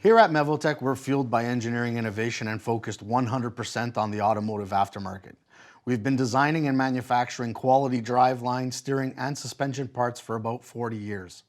Here at Mevotech, we're fueled by engineering innovation and focused 100% on the automotive aftermarket. We've been designing and manufacturing quality driveline, steering, and suspension parts for about 40 years.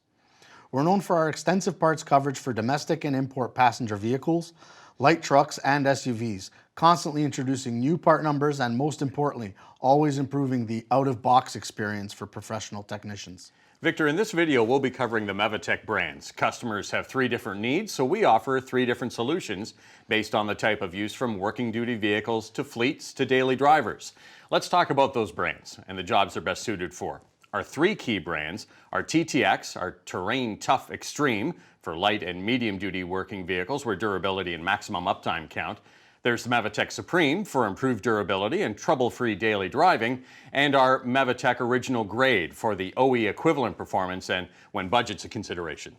We're known for our extensive parts coverage for domestic and import passenger vehicles, light trucks, and SUVs, constantly introducing new part numbers and, most importantly, always improving the out-of-box experience for professional technicians. Victor, in this video, we'll be covering the Mevotech brands. Customers have 3 different needs, so we offer 3 different solutions based on the type of use, from working duty vehicles to fleets to daily drivers. Let's talk about those brands and the jobs they're best suited for. Our 3 key brands are TTX, our Terrain Tough Extreme, for light and medium duty working vehicles where durability and maximum uptime count. There's the Mevotech Supreme for improved durability and trouble-free daily driving, and our Mevotech Original Grade for the OE equivalent performance and when budget's a consideration.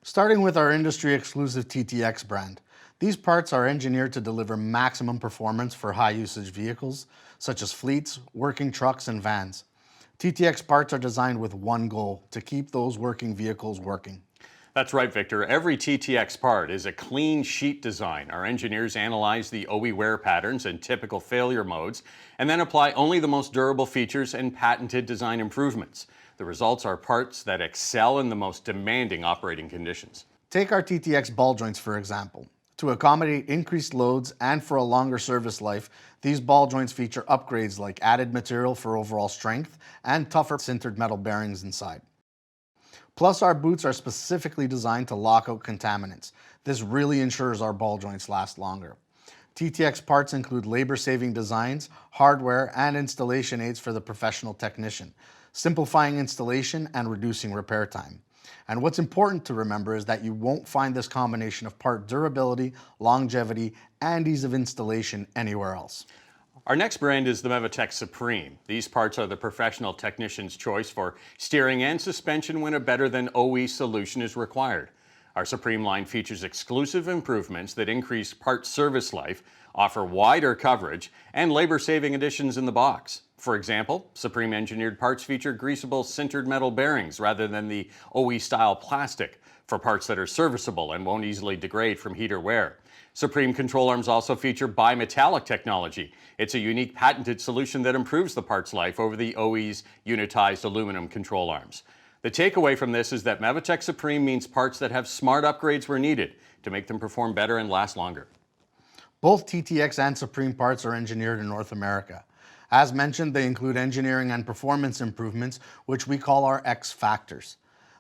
Starting with our industry-exclusive TTX brand. These parts are engineered to deliver maximum performance for high-usage vehicles, such as fleets, working trucks, and vans. TTX parts are designed with one goal: to keep those working vehicles working. That's right, Victor. Every TTX part is a clean sheet design. Our engineers analyze the OE wear patterns and typical failure modes, and then apply only the most durable features and patented design improvements. The results are parts that excel in the most demanding operating conditions. Take our TTX ball joints, for example. To accommodate increased loads and for a longer service life, these ball joints feature upgrades like added material for overall strength and tougher sintered metal bearings inside. Plus, our boots are specifically designed to lock out contaminants. This really ensures our ball joints last longer. TTX parts include labor-saving designs, hardware, and installation aids for the professional technician, simplifying installation and reducing repair time. And what's important to remember is that you won't find this combination of part durability, longevity, and ease of installation anywhere else. Our next brand is the Mevotech Supreme. These parts are the professional technician's choice for steering and suspension when a better than OE solution is required. Our Supreme line features exclusive improvements that increase part service life, offer wider coverage, and labor-saving additions in the box. For example, Supreme engineered parts feature greasable sintered metal bearings rather than the OE-style plastic for parts that are serviceable and won't easily degrade from heat or wear. Supreme control arms also feature bimetallic technology. It's a unique patented solution that improves the part's life over the OE's unitized aluminum control arms. The takeaway from this is that Mevotech Supreme means parts that have smart upgrades where needed to make them perform better and last longer. Both TTX and Supreme parts are engineered in North America. As mentioned, they include engineering and performance improvements, which we call our X factors.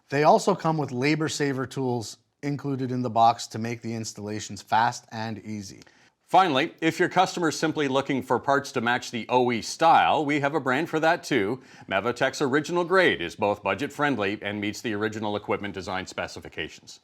They also come with labor saver tools included in the box to make the installations fast and easy. Finally, if your customer is simply looking for parts to match the OE style, we have a brand for that too. Mevotech's Original Grade is both budget-friendly and meets the original equipment design specifications.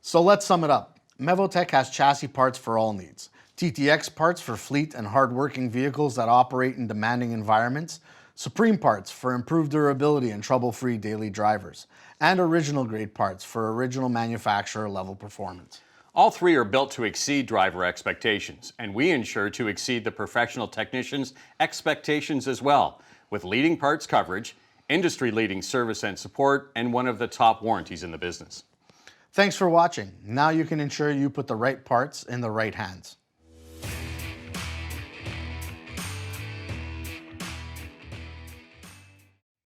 So let's sum it up. Mevotech has chassis parts for all needs, TTX parts for fleet and hard-working vehicles that operate in demanding environments, Supreme parts for improved durability and trouble-free daily drivers, and Original Grade parts for original manufacturer level performance. All 3 are built to exceed driver expectations, and we ensure to exceed the professional technician's expectations as well, with leading parts coverage, industry-leading service and support, and one of the top warranties in the business. Thanks for watching. Now you can ensure you put the right parts in the right hands.